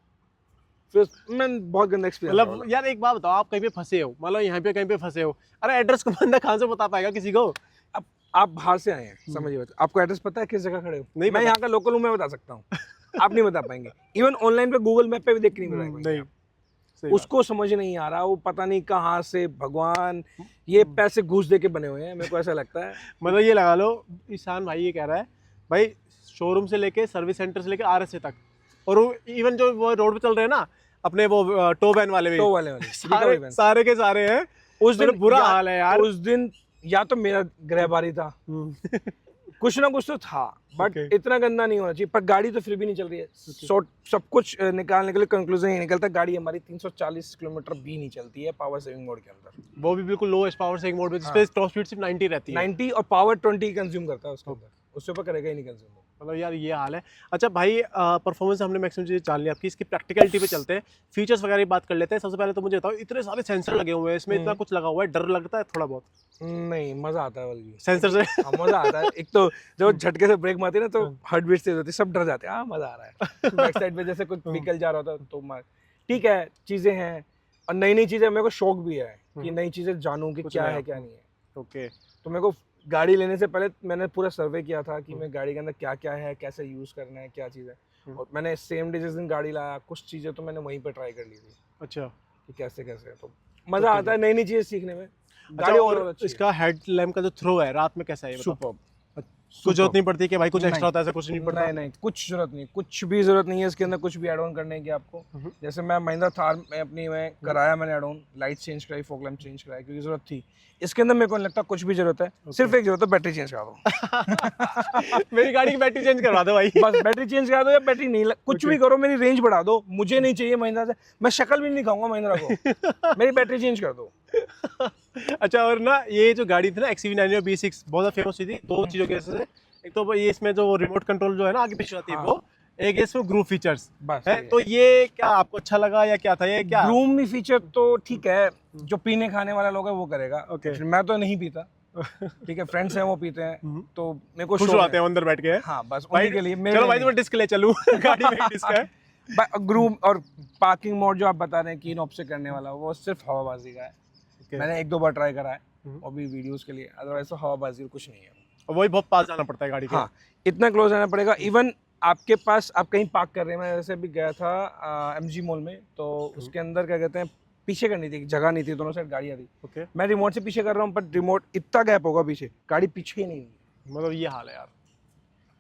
फिर मैं बहुत गंदा एक्सपीरियंस। मतलब यार एक बात बताओ, आप कहीं पे फंसे हो, मतलब यहाँ पे कहीं पे फंसे हो, अरे एड्रेस को बंदा कहाँ से बता पाएगा किसी को? आप बाहर से आए हैं, समझिए, आपको एड्रेस पता है किस जगह खड़े हो? नहीं, मैं यहाँ का लोकल हूँ, मैं बता सकता हूँ, आप नहीं बता पाएंगे। इवन ऑनलाइन पे गूगल मैप पे भी देख के नहीं बताएंगे। नहीं। उसको समझ नहीं आ रहा, वो पता नहीं कहाँ से भगवान ये पैसे घूस दे के बने हुए हैं, मेरे को ऐसा लगता है। मतलब ये लगा लो ईशान भाई ये कह रहा है भाई शोरूम से लेके सर्विस सेंटर से लेके RSA तक, और इवन जो वो रोड पे चल रहे हैं ना अपने वो टो वैन वाले भी, टो वाले सारे के सारे हैं। उस दिन बुरा हाल है यार। उस दिन या तो मेरा गिरफ्तारी था कुछ ना कुछ तो था, बट इतना गंदा नहीं होना चाहिए। पर गाड़ी तो फिर भी नहीं चल रही है। सब कुछ निकालने के लिए कंक्लूजन ये निकलता है गाड़ी हमारी 340 किलोमीटर भी नहीं चलती है पावर सेविंग मोड के अंदर, वो भी बिल्कुल लोएस्ट पावर सेविंग मोड में, जिसपे टॉप स्पीड सिर्फ 90 रहती है, 90 और पावर 20 कंज्यूम करता है उसके अंदर, उससे ऊपर करेगा ही नहीं कंज्यूम। मतलब यार ये हाल है। अच्छा भाई परफॉर्मेंस हमने मैक्सिमम चीज़ें जान ली आपकी, इसकी प्रैक्टिकलिटी पे चलते हैं, फीचर्स वगैरह की बात कर लेते हैं। सबसे पहले तो मुझे बताओ इतने सारे सेंसर लगे हुए हैं इसमें, इतना कुछ लगा हुआ है, डर लगता है थोड़ा बहुत? नहीं, मजा आता है बल्कि सेंसर से। हाँ, मजा आता है। एक तो जब झटके से ब्रेक मारती है ना तो हार्ट बीट तेज होती है, सब डर जाते हैं। हाँ मजा आ रहा है। बैक साइड पे जैसे कुछ व्हीकल जा रहा होता है तो ठीक है, चीजें हैं और नई नई चीजें, मेरे को शौक भी है कि नई चीजें जानूं कि क्या है क्या नहीं है। ओके, तो मेरे को गाड़ी लेने से पहले मैंने पूरा सर्वे किया था कि मैं गाड़ी के अंदर क्या क्या है, कैसे यूज करना है, क्या चीज़ है। और मैंने सेम डे जिस दिन गाड़ी लाया कुछ चीज़ें तो मैंने वहीं पे ट्राई कर ली थी। अच्छा, कि कैसे कैसे है, तो मज़ा आता है नई नई चीज़ें सीखने में। गाड़ी और इसका हेडलैम्प का जो थ्रो है रात में कैसा है? सुपर्ब। कुछ जरूरत नहीं पड़ती कि भाई कुछ एक्स्ट्रा होता है, ऐसा कुछ नहीं पड़ता? नहीं, कुछ जरूरत नहीं, कुछ भी जरूरत नहीं है इसके अंदर कुछ भी एड ऑन करने की आपको। जैसे मैं महिंद्रा थार में अपनी में कराया, मैंने एड ऑन लाइट चेंज कराई, फॉग लैंप चेंज कराया क्योंकि जरूरत थी। इसके अंदर मेरे को नहीं लगता कुछ भी जरूरत है। सिर्फ एक जरूरत है, बैटरी चेंज करा दो। मेरी गाड़ी की बैटरी चेंज करवा दो भाई। बस बैटरी चेंज करा दो या बैटरी नहीं कुछ भी करो, मेरी रेंज बढ़ा दो। मुझे नहीं चाहिए महिंद्रा से, मैं शक्ल भी नहीं दिखाऊंगा महिंद्रा को, मेरी बैटरी चेंज कर दो। अच्छा, और ना ये जो गाड़ी थी ना XUV9 और B6 बहुत फेमस हुई थी दो चीज़ों की वजह से। एक तो ये इसमें जो रिमोट कंट्रोल जो है ना आगे पीछे आती है वो, एक इसमें ग्रूव फीचर्स है। तो ये क्या आपको अच्छा लगा या क्या था ये? क्या ग्रूव में फीचर तो ठीक है, जो पीने खाने वाला लोग है वो करेगा। मैं तो नहीं पीता, ठीक है, फ्रेंड्स हैं वो पीते हैं तो मेरे को खुश आते हैं अंदर बैठ के। हाँ बस उन्हीं के लिए। चलो भाई तुम्हें डिस्क ले चलूं गाड़ी में डिस्क है। ग्रूव और पार्किंग मोड जो आप बता रहे हैं कीन ऑफ से करने वाला, वो सिर्फ हवाबाजी का है। मैंने एक दो बार ट्राई करा है और भी वीडियोस के लिए, अदरवाइज तो हवाबाजी कुछ नहीं है। और वही बहुत पास जाना पड़ता है गाड़ी के। हाँ, इतना क्लोज जाना पड़ेगा। इवन आपके पास आप कहीं पार्क कर रहे हैं, मैं जैसे भी गया था MG मॉल में, तो उसके अंदर क्या कहते हैं पीछे करनी थी, जगह नहीं थी, दोनों साइड गाड़ियाँ थी। मैं रिमोट से पीछे कर रहा हूँ पर रिमोट इतना गैप होगा पीछे, गाड़ी पीछे ही नहीं हुई। मतलब ये हाल है यार,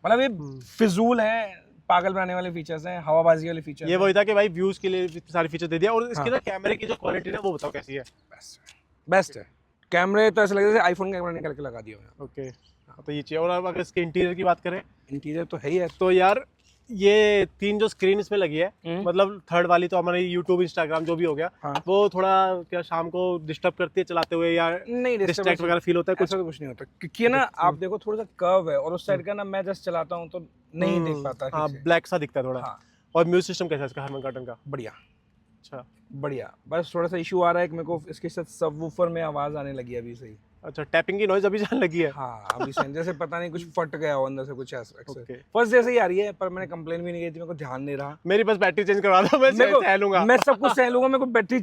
मतलब ये फिजूल है, पागल बनाने वाले फीचर्स हैं, हवाबाजी वाले फीचर्स। ये वही था कि भाई व्यूज के लिए सारे फीचर दे दिया। और इसकी ना कैमरे की जो क्वालिटी है वो बताओ कैसी है? बेस्ट है। कैमरे तो ऐसा लगता है जैसे आईफोन कैमरा निकाल के लगा दिया है। ओके, तो ये चाहिए। और अगर इसके इंटीरियर की बात करें, इंटीरियर तो है ही है। तो यार ये 3 जो स्क्रीन इसमें लगी है, मतलब थर्ड वाली तो हमारे यूट्यूब इंस्टाग्राम जो भी हो गया, वो थोड़ा क्या शाम को डिस्टर्ब करती है चलाते हुए या नहीं डिस्ट्रैक्ट वगैरह फील होता है? कुछ तो कुछ नहीं होता क्योंकि ना आप देखो थोड़ा सा कर्व है और उस साइड का ना मैं जस्ट चलाता हूँ तो नहीं देख पाता। हाँ, ब्लैक सा दिखता है थोड़ा। और म्यूजिक सिस्टम कैसा है इसका हारमन कार्टन का? बढ़िया। अच्छा, बढ़िया। बस थोड़ा सा इशू आ रहा है कि मेरे को इसके साथ सबवूफर में आवाज आने लगी अभी सही। अच्छा, टैपिंग की नॉइज अभी जाने लगी है? हाँ, अभी से जैसे पता नहीं कुछ फट गया हो अंदर से कुछ ऐसा। फर्स्ट जैसे ही आ रही है पर मैंने कंप्लेन भी नहीं की थी, मेरे को ध्यान नहीं रहा। मेरी बस बैटरी चेंज करवा दो, मैं सह लूंगा। मैं सब कुछ सह लूंगा, मेरे को बैटरी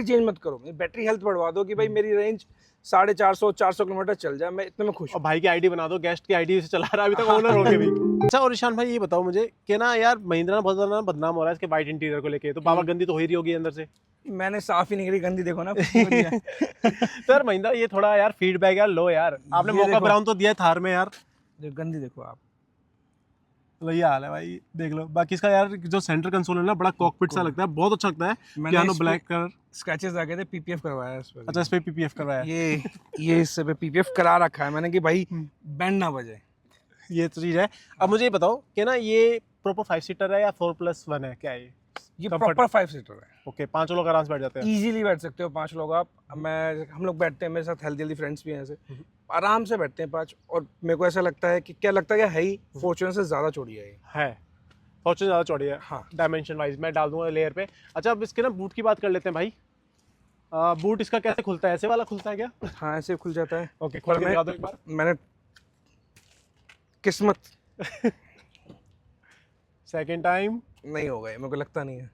चेंज मत करो, मेरी बैटरी हेल्थ बढ़वा दो कि भाई मेरी रेंज 450-400 किलोमीटर चल जाए, मैं इतने में खुश। और भाई की आईडी बना दो, गेस्ट की आईडी से चला रहा है अभी तक ओनर होके भी। अच्छा, और ईशान भाई ये बताओ मुझे कि ना यार महिंद्रा बहुत ज्यादा बदनाम हो रहा है इसके वाइट इंटीरियर को लेके, तो पावर गंदी तो हो ही रही होगी अंदर से। मैंने साफ ही नहीं करी, गंदी देखो ना। सर महिंद्रा ये थोड़ा यार फीडबैक यार लो यार, आपने मौका ब्राउन तो दिया थार में यार, गंदी देखो आप। मतलब ये हाल है भाई, देख लो। बाकी इसका यार जो सेंटर कंसोल है ना बड़ा कॉकपिट सा लगता है, बहुत अच्छा लगता है। पियानो ब्लैक कलर, स्क्रैचेस आ गए थे, PPF करवाया इस पे। अच्छा, इस पे PPF करवाया? ये इस पे PPF करा रखा है मैंने कि भाई बैंड ना बजे, ये तो चीज है। अब मुझे ये बताओ कि ना ये प्रॉपर 5 सीटर है या 4+1 है, क्या है ये प्रॉपर 5 सीटर है। ओके, 5 लोग आराम से बैठ जाते हैं, इजीली बैठ सकते हो 5 लोग आप। हम लोग बैठते हैं, मेरे साथ हेल्दी फ्रेंड्स भी हैं, ऐसे आराम से बैठते हैं 5। और मेरे को ऐसा लगता है कि क्या लगता है कि है ही फॉर्च्यूनर से ज़्यादा चौड़ी है ये। फॉर्च्यूनर ज़्यादा चौड़ी है। हाँ, डायमेंशन वाइज मैं डाल दूंगा लेयर पे। अच्छा, अब इसके ना बूट की बात कर लेते हैं भाई। बूट इसका कैसे खुलता है? ऐसे वाला खुलता है क्या? हाँ, ऐसे खुल जाता है। ओके, खोल के दिखा दो एक बार। मैंने किस्मत सेकंड टाइम नहीं होगा, मेरे को लगता नहीं है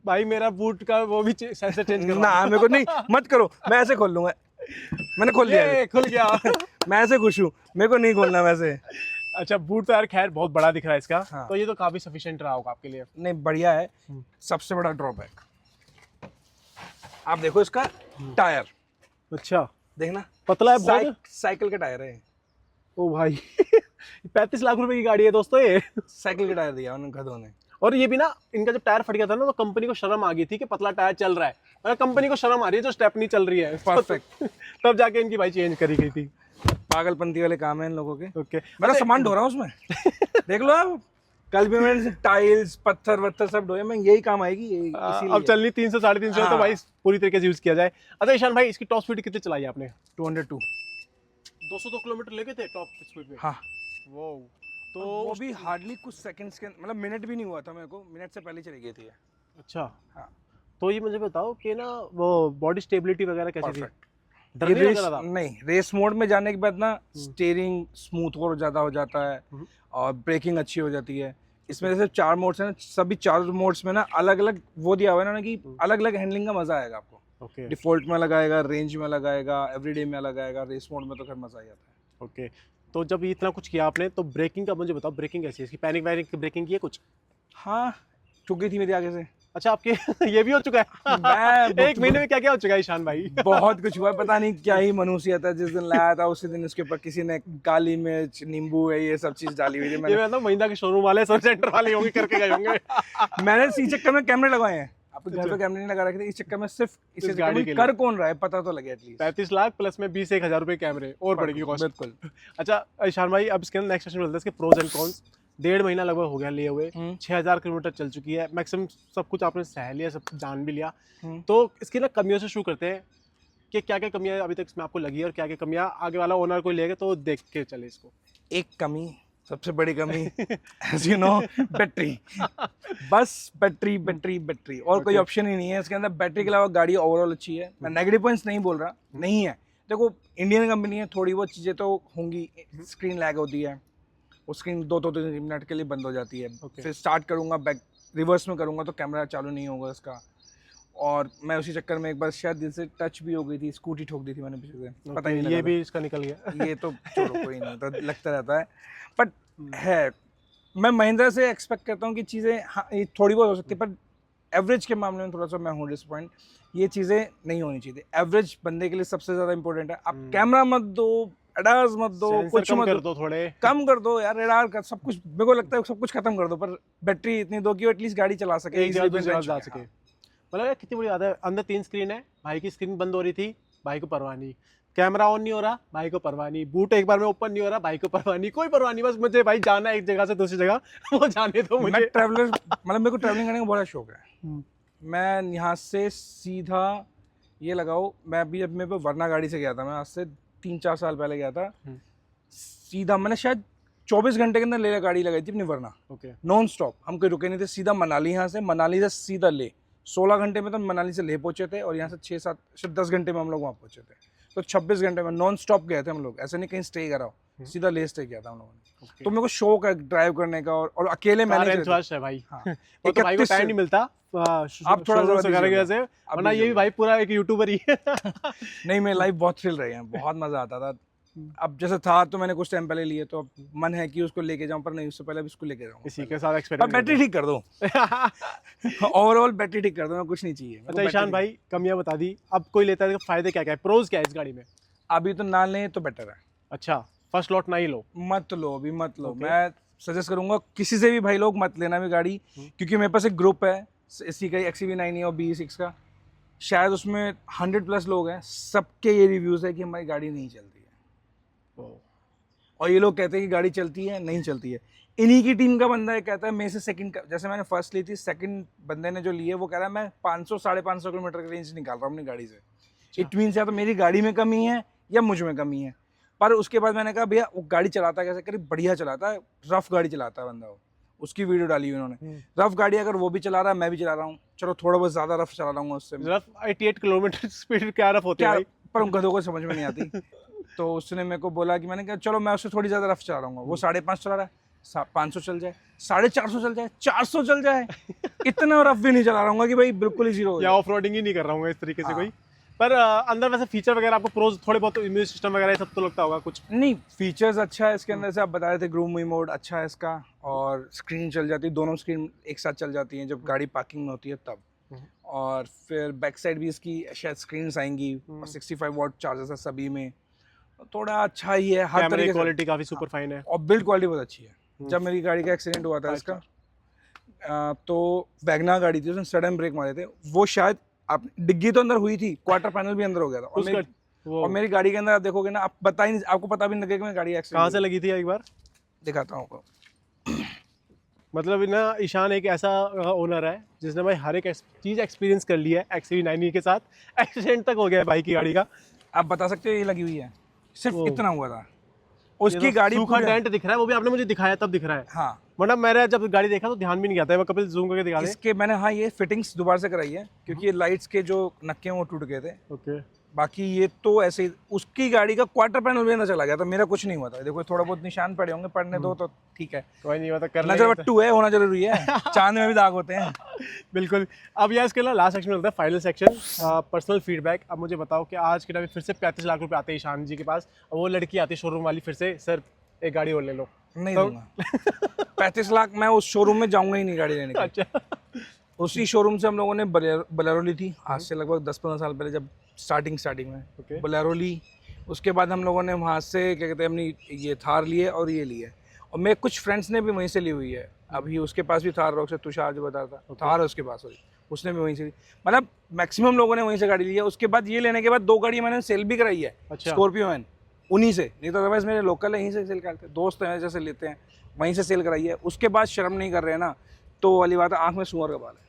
भाई। मेरा बूट का वो भी सेंसर चेंज करवा ना, मेरे को नहीं, मत करो, मैं ऐसे खोल लूंगा। मैंने खोल लिया, खुल गया। मैं ऐसे खुश हूँ, मेरे को नहीं खोलना वैसे। अच्छा, बूट तो यार खैर बहुत बड़ा दिख रहा है इसका। हाँ। तो ये तो काफी सफिशिएंट रहा होगा आपके लिए। नहीं, बढ़िया है। सबसे बड़ा ड्रॉबैक आप देखो इसका टायर, अच्छा देखना पतला है बहुत। साइकिल के टायर है, ओ भाई 35 लाख रुपए की गाड़ी है दोस्तों ये। साइकिल के टायर दिया उन्होंने गधों ने। और ये भी ना, इनका जब टायर फट गया था ना, तो कंपनी को शर्म आ गई थी कि पतला टायर चल रहा है, मतलब कंपनी को शर्म आ रही है जो स्टेपनी चल रही है। परफेक्ट। तब जाके इनकी भाई चेंज करी गई थी। पागलपंती वाले काम है इन लोगों के। ओके मेरा सामान ढो रहा हूँ उसमें देख लो आप, कल भी मैंने टाइल्स पत्थर वत्थर सब ढोए, मैं यही काम आएगी इसीलिए। अब चलनी 300 350 तो हाँ। भाई पूरी तरीके से यूज किया जाए। अच्छा ईशान भाई, इसकी टॉप स्पीड कितनी चलाई आपने? 202। 202 किलोमीटर लेके थे टॉप स्पीड पे? हाँ, वो तो वो भी हार्डली कुछ सेकंड्स के, मतलब मिनट भी नहीं हुआ था मेरे को, मिनट से पहले चली गई थी। अच्छा हाँ, तो ये मुझे बताओ कि ना वो बॉडी स्टेबिलिटी वगैरह कैसी थी? परफेक्ट। डर नहीं लग रहा था? नहीं, रेस मोड में जाने के बाद ना स्टीयरिंग स्मूथ और ज़्यादा हो जाता है और ब्रेकिंग अच्छी हो जाती है। इसमें जैसे 4 मोड्स हैं ना, सभी 4 मोड्स में ना अलग अलग वो दिया हुआ है ना कि अलग अलग हैंडलिंग का मज़ा आएगा आपको। ओके डिफॉल्ट में अलग आएगा, रेंज में अलग आएगा, एवरीडे में अलग आएगा, रेस मोड में तो खैर मज़ा ही आता है। ओके तो जब इतना कुछ किया आपने, तो ब्रेकिंग का मुझे बताओ, ब्रेकिंग कैसी है इसकी? पैनिक वैनिक की ब्रेकिंग की है कुछ? हाँ, ठुक गई थी मेरी आगे से। अच्छा आपके ये भी हो चुका है? मैं एक महीने में क्या क्या हो चुका है ईशान भाई? बहुत कुछ हुआ है, पता नहीं क्या ही मनुष्यता है। जिस दिन लाया था उसी दिन उसके ऊपर किसी ने काली मिर्च, नींबू है, ये सब चीज डाली हुई थी। ये मैं महिंद्रा के शोरूम वाले सर्विस सेंटर वाले होंगे करके गए होंगे। मैंने इसी चक्कर में कैमरे लगाए हैं, आपके घर पे कैमरे नहीं लगा रखे थे, इस चक्कर में सिर्फ इस गाड़ी गाड़ी के कर कौन रहा है पता तो लगे एटलीस्ट। 35 लाख प्लस में 20-1 हजार रुपए कैमरे और बढ़ेगी कॉस्ट। बिल्कुल। अच्छा ईशान भाई, अब इसके नेक्स्ट क्वेश्चन बोलते हैं इसके प्रोज एंड कॉन्स। 1.5 महीना लगभग हो गया लिए हुए, 6000 किलोमीटर चल चुकी है, मैक्सिमम सब कुछ आपने सह लिया, सब जान भी लिया। तो इसकी ना कमियों से शुरू करते हैं कि क्या क्या कमियां अभी तक इसमें आपको लगी है और क्या क्या कमियां आगे वाला ओनर कोई लेगा तो देख के चले इसको। एक कमी, सबसे बड़ी कमी एज यू नो, बैटरी। बस बैटरी बैटरी बैटरी, और कोई ऑप्शन ही नहीं है इसके अंदर। बैटरी के अलावा गाड़ी ओवरऑल अच्छी है, मैं नेगेटिव पॉइंट्स नहीं बोल रहा, नहीं है। देखो इंडियन कंपनी है, थोड़ी बहुत चीज़ें तो होंगी, स्क्रीन लैग होती है, वो स्क्रीन 2-3 मिनट के लिए बंद हो जाती है। फिर स्टार्ट करूँगा, बैक रिवर्स में करूँगा तो कैमरा चालू नहीं होगा इसका। और मैं उसी चक्कर में एक बार शायद दिल से टच भी हो गई थी, स्कूटी ठोक दी थी मैंने पीछे से, पता ही नहीं ये लगा भी इसका निकल गया। ये तो छोड़ो, कोई नहीं, तो लगता रहता है। बट है, मैं महिंद्रा से एक्सपेक्ट करता हूँ कि चीज़ें हाँ ये थोड़ी बहुत हो सकती है, पर एवरेज के मामले में थोड़ा सा मैं हूँ डिसअपॉइंट। ये चीज़ें नहीं होनी चाहिए। एवरेज बंदे के लिए सबसे ज़्यादा इंपॉर्टेंट है। आप कैमरा मत दो, एडास मत दो, कुछ मत कर दो, थोड़े कम कर दो यार, एडार का सब कुछ, मेरे को लगता है सब कुछ खत्म कर दो, पर बैटरी इतनी दो कि एटलीस्ट गाड़ी चला सके, एक जगह जा सके। मतलब यार कितनी बड़ी बात है, अंदर 3 स्क्रीन है, भाई की स्क्रीन बंद हो रही थी, भाई को परवाह नहीं, कैमरा ऑन नहीं हो रहा, भाई को परवाह नहीं, बूट एक बार में ओपन नहीं हो रहा, भाई को परवाह नहीं, कोई परवाह नहीं, बस मुझे भाई जाना है एक जगह से दूसरी जगह, वो जाने दो मुझे। मैं ट्रैवलर, मतलब मेरे को ट्रैवलिंग करने का बड़ा शौक है। मैं यहाँ से सीधा ये लगाओ, मैं अभी जब मैं वरना गाड़ी से गया था, मैं आज से 3-4 साल पहले गया था, सीधा मैंने शायद 24 घंटे के अंदर ले गाड़ी लगाई थी अपनी वरना, नॉन स्टॉप, हम कोई रुके नहीं थे। सीधा मनाली, यहाँ से मनाली से सीधा ले, 16 घंटे में तो मनाली से ले पहुंचे थे, और यहाँ से 6-7 शायद 10 घंटे में हम लोग वहाँ पहुंचे थे। तो 26 घंटे में नॉन स्टॉप गए थे हम लोग, ऐसे नहीं कहीं स्टे करा हो, सीधा ले स्टे किया था हम लोगों ने। तो मेरे को शौक है ड्राइव करने का, और अकेले मैंने है भाई। हाँ। वो तो भाई को टाइम नहीं मिलता, आप थोड़ा सा वरना ये भी भाई पूरा एक यूट्यूबर ही है। नहीं, मेरी लाइफ बहुत थ्रिल रही है, बहुत मजा आता था। अब जैसे था तो मैंने कुछ टाइम पहले लिए, तो अब मन है कि उसको लेके जाऊं, पर नहीं, उससे पहले इसको लेके जाऊं। इसी के साथ एक्सपेरिमेंट, बैटरी ठीक कर दो। ओवरऑल बैटरी ठीक कर दो, मैं कुछ नहीं चाहिए। अच्छा ईशान भाई, कमियां बता दी, अब कोई लेता है तो फायदे क्या क्या है, प्रोज क्या है इस गाड़ी में? अभी तो ना लें तो बेटर है। अच्छा, फर्स्ट लॉट ना ही लो? मत लो, अभी मत लो। मैं सजेस्ट करूंगा किसी से भी भाई लोग मत लेना भी गाड़ी, क्योंकि मेरे पास एक ग्रुप है इसी का, XUV9E और BE6 का, शायद उसमें 100+ लोग हैं, सबके ये रिव्यूज है कि हमारी गाड़ी नहीं चलती है, और ये लोग कहते हैं कि गाड़ी चलती है, नहीं चलती है। इन्हीं की टीम का बंदा है कहता है मेरे से सेकंड, जैसे मैंने फर्स्ट ली थी, सेकंड बंदे ने जो ली है वो कह रहा है मैं 500-550 किलोमीटर की रेंज निकाल रहा हूँ अपनी गाड़ी से। इट मीन्स या तो मेरी गाड़ी में कमी है या मुझ में कमी है। पर उसके बाद मैंने कहा भैया वो गाड़ी चलाता है कैसे, करीब बढ़िया चलाता है, रफ गाड़ी चलाता है बंदा, वो उसकी वीडियो डाली हुई उन्होंने। रफ गाड़ी अगर वो भी चला रहा है, मैं भी चला रहा हूँ, चलो थोड़ा बहुत ज़्यादा रफ चला रहा हूँ उससे। रफ 88 किलोमीटर स्पीड क्या रफ होती है, पर उन गधों को समझ में नहीं आती। तो उसने मेरे को बोला कि, मैंने कहा चलो मैं उससे थोड़ी ज़्यादा रफ चला रहा हूँ, वो 550 चला रहा है, 500 चल जाए, 450 चल जाए, 400 चल जाए, इतना रफ भी नहीं चला रहा हूँ कि भाई बिल्कुल ही जीरो, या ऑफ रोडिंग ही नहीं कर रहा हूँ इस तरीके से कोई। पर अंदर वैसे फीचर वगैरह आपको प्रोज थोड़े बहुत, म्यूजिक सिस्टम वगैरह सब तो लगता होगा कुछ? नहीं, फीचर्स अच्छा है इसके अंदर, से आप बता रहे थे ग्रूम मी मोड अच्छा है इसका, और स्क्रीन चल जाती है, दोनों स्क्रीन एक साथ चल जाती हैं जब गाड़ी पार्किंग में होती है तब। और फिर बैक साइड भी इसकी शायद स्क्रीन्स आएंगी और 65 वॉट चार्जर्स है सभी में, थोड़ा अच्छा ही है हर कैमरे तरीके से। क्वालिटी काफी सुपर फाइन है और बिल्ड क्वालिटी बहुत अच्छी है। जब मेरी गाड़ी का एक्सीडेंट हुआ था इसका तो वैगना गाड़ी थी, उसने सडन ब्रेक मारे थे, वो शायद आप डिग्गी तो अंदर हुई थी, क्वार्टर पैनल भी अंदर हो गया था। और मेरी गाड़ी के अंदर आप देखोगे ना, आप पता ही नहीं, आपको पता भी नहीं लगेगा कि मेरी गाड़ी एक्सीडेंट कहाँ से लगी थी, एक बार दिखाता हूँ आपको। मतलब ना ईशान एक ऐसा ओनर है जिसने भाई हर एक चीज़ एक्सपीरियंस कर ली है XUV9E के साथ, एक्सीडेंट तक हो गया है भाई की गाड़ी का। आप बता सकते हो ये लगी हुई है, सिर्फ वो। इतना हुआ था उसकी गाड़ी सूखा डेंट दिख रहा है, वो भी आपने मुझे दिखाया तब दिख रहा है। हाँ मतलब मैंने जब गाड़ी देखा तो ध्यान भी नहीं आता है, मैं कपिल जूम करके दिखा दे। इसके मैंने, हाँ ये फिटिंग्स दोबारा से कराई है क्योंकि ये लाइट्स के जो नक्के हैं वो टूट गए थे। ओके, बाकी ये तो ऐसे ही, उसकी गाड़ी का क्वार्टर पैनल भी अंदर चला गया था, मेरा कुछ नहीं हुआ था। देखो थोड़ा बहुत निशान पड़े होंगे, पड़ने दो तो ठीक है, कोई नहीं होता, कर नजर बट्टू है, होना जरूरी है, चांद में भी दाग होते हैं। बिल्कुल। अब यार इसके ना लास्ट सेक्शन में होता है फाइनल सेक्शन, पर्सनल फीडबैक। अब मुझे बताओ कि आज के टाइम फिर से 35 लाख रुपए आते हैं ईशान जी के पास, और वो लड़की आती है शोरूम वाली फिर से, सर एक गाड़ी और ले लो। नहीं दूंगा 35 लाख, मैं उस शोरूम में जाऊंगा ही नहीं गाड़ी लेने के लिए। अच्छा, उसी शोरूम से हम लोगों ने बलेरो ली थी आज से लगभग 10-15 साल पहले, जब स्टार्टिंग में Okay. बलेरो ली। उसके बाद हम लोगों ने वहाँ से क्या कहते हैं अपनी ये थार लिए और ये लिए, और मेरे कुछ फ्रेंड्स ने भी वहीं से ली हुई है। अभी उसके पास भी थार, रॉक से तुषार जो बता रहा था, थार है उसके पास, उसने भी वहीं से ली। मतलब मैक्सिमम लोगों ने वहीं से गाड़ी ली है। उसके बाद ये लेने के बाद 2 गाड़ी मैंने सेल भी कराई है, अच्छा। स्कॉर्पियो मैन, उन्हीं से, नहीं तो अदरवाइज मेरे लोकल है, यहीं से सेल करते हैं, दोस्त हैं जैसे लेते हैं, वहीं से सेल कराई है। उसके बाद शर्म नहीं कर रहे हैं ना, तो वाली बात है, आँख में सुअर का बाल है।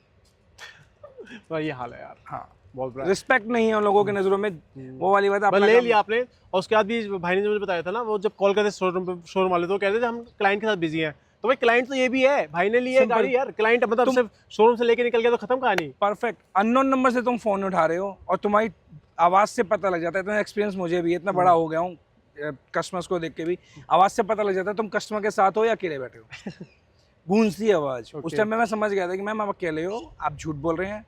तो ये हाल है यार, हाँ, बहुत बुरा। रिस्पेक्ट नहीं है उन लोगों की नज़रों में, वो वाली बात है। बस ले लिया आपने, और उसके बाद भी भाई ने जो मुझे बताया था ना, वो जब कॉल करते शोरूम वाले तो कहते थे हम क्लाइंट के साथ बिजी हैं। तो भाई क्लाइंट तो ये भी है, भाई ने ली है गाड़ी यार, क्लाइंट मतलब सिर्फ शोरूम से लेके निकल गया तो खत्म कहानी। परफेक्ट, अननोन नंबर से तुम फोन उठा रहे हो और तुम्हारी आवाज़ से पता लग जाता है। इतना एक्सपीरियंस मुझे भी, इतना बड़ा हो गया हूँ कस्टमर्स को देख के भी, आवाज़ से पता लग जाता है तुम कस्टमर के साथ हो या अकेले बैठे हो। गूंजती आवाज़, उस टाइम में मैं समझ गया था कि मैम आप अकेले हो, आप झूठ बोल रहे हैं,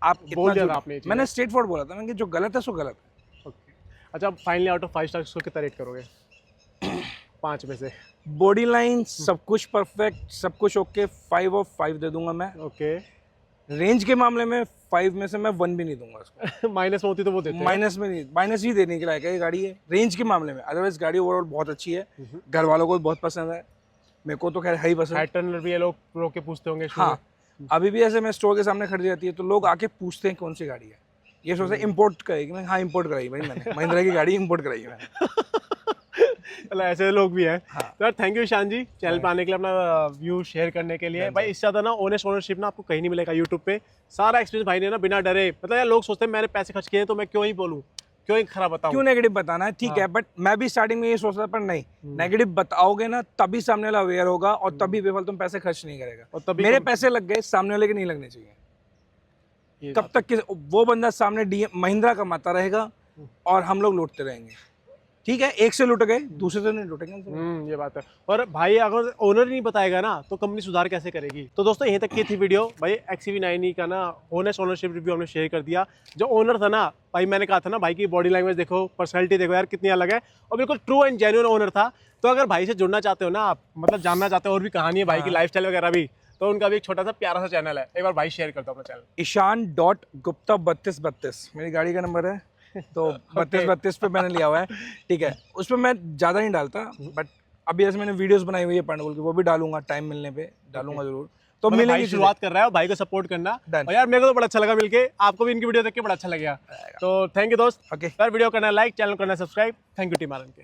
आप बोल दिया इतना था आपने ये चीज़। मैंने स्ट्रेट फॉरवर्ड बोला था, मैंने जो गलत है सो गलत है। ओके, अच्छा, फाइनली आउट ऑफ 5 स्टार इसको कितना रेट करोगे 5 में से? बॉडी लाइन सब कुछ परफेक्ट, सब कुछ ओके, 5 ऑफ 5 दे दूंगा मैं। ओके, रेंज के मामले में 5 में से मैं 1 भी नहीं दूंगा उसको। माइनस में होती तो वो देते हैं। माइनस में नहीं, माइनस ही देने के लायक है ये गाड़ी है रेंज के मामले में। अदरवाइज गाड़ी ओवरऑल बहुत अच्छी है, घर वालों को बहुत पसंद है, मेरे को तो खैर है ही पसंद। हेड टर्नर भी ये लोग रोक के पूछते होंगे। हाँ, अभी भी ऐसे मैं स्टोर के सामने खड़ी रहती है तो लोग आके पूछते हैं कौन सी गाड़ी है, ये सोचते हैं इंपोर्ट करेगी। मैं हाँ इंपोर्ट कराई भाई मैंने, महिंद्रा की गाड़ी इंपोर्ट कराई है मैंने। मतलब ऐसे लोग भी हैं। हाँ। तो यार thank you Ishan ji, channel पे आने के लिए, अपना व्यू शेयर करने के लिए। भाई इससे ज़्यादा ना ऑनेस्ट ओनरशिप ना आपको कहीं नहीं मिलेगा यूट्यूब पे। सारा एक्सपीरियंस भाई ने ना बिना डरे, मतलब यार लोग सोचते हैं मैंने पैसे खर्च किए तो मैं क्यों ही बोलूँ, क्यों ही खराब बताऊँ, क्यों नेगेटिव बताना है, ठीक है, बट मैं भी स्टार्टिंग में ये सोचता था, पर नहीं, नेगेटिव बताओगे ना तभी सामने वाला अवेयर होगा और तभी बेफालतू तुम पैसे खर्च नहीं करेगा। और तभी मेरे पैसे लग गए, सामने वाले के नहीं लगने चाहिए। ये तब तक कि वो बंदा सामने महिंद्रा कमाता रहेगा और हम लोग लूटते रहेंगे। ठीक है, एक से लुट गए, दूसरे से नहीं लुटेंगे। ये बात है। और भाई अगर ओनर नहीं बताएगा ना तो कंपनी सुधार कैसे करेगी। तो दोस्तों यहीं तक की थी वीडियो। भाई XUV9E का ना ऑनेस्ट ओनरशिप रिव्यू हमने शेयर कर दिया। जो ओनर था ना भाई, मैंने कहा था ना भाई की बॉडी लैंग्वेज देखो, पर्सनैलिटी देखो यार कितनी अलग है, और बिल्कुल ट्रू एंड जेन्युइन ओनर था। तो अगर भाई से जुड़ना चाहते हो ना आप, मतलब जानना चाहते हो और भी कहानी है भाई की लाइफस्टाइल वगैरह भी, तो उनका भी एक छोटा सा प्यारा सा चैनल है, एक बार भाई शेयर करता हूँ अपना चैनल। ईशान.गुप्ता3232 मेरी गाड़ी का नंबर है, तो 3232 पे मैंने लिया हुआ है। ठीक है, उस पर मैं ज़्यादा नहीं डालता, बट अभी ऐसे मैंने वीडियोस बनाई हुई है पांडुपुल की, वो भी डालूंगा, टाइम मिलने पे डालूंगा जरूर। तो मतलब मिलेंगी भाई शुरुआत कर रहा है, भाई को सपोर्ट करना। Done. और यार मेरे को तो बड़ा अच्छा लगा मिलके, आपको भी इनकी वीडियो देख के बड़ा अच्छा लगा। तो थैंक यू दोस्त। ओके, यार वीडियो करना लाइक, चैनल करना सब्सक्राइब। थैंक यू टीम आनंद के।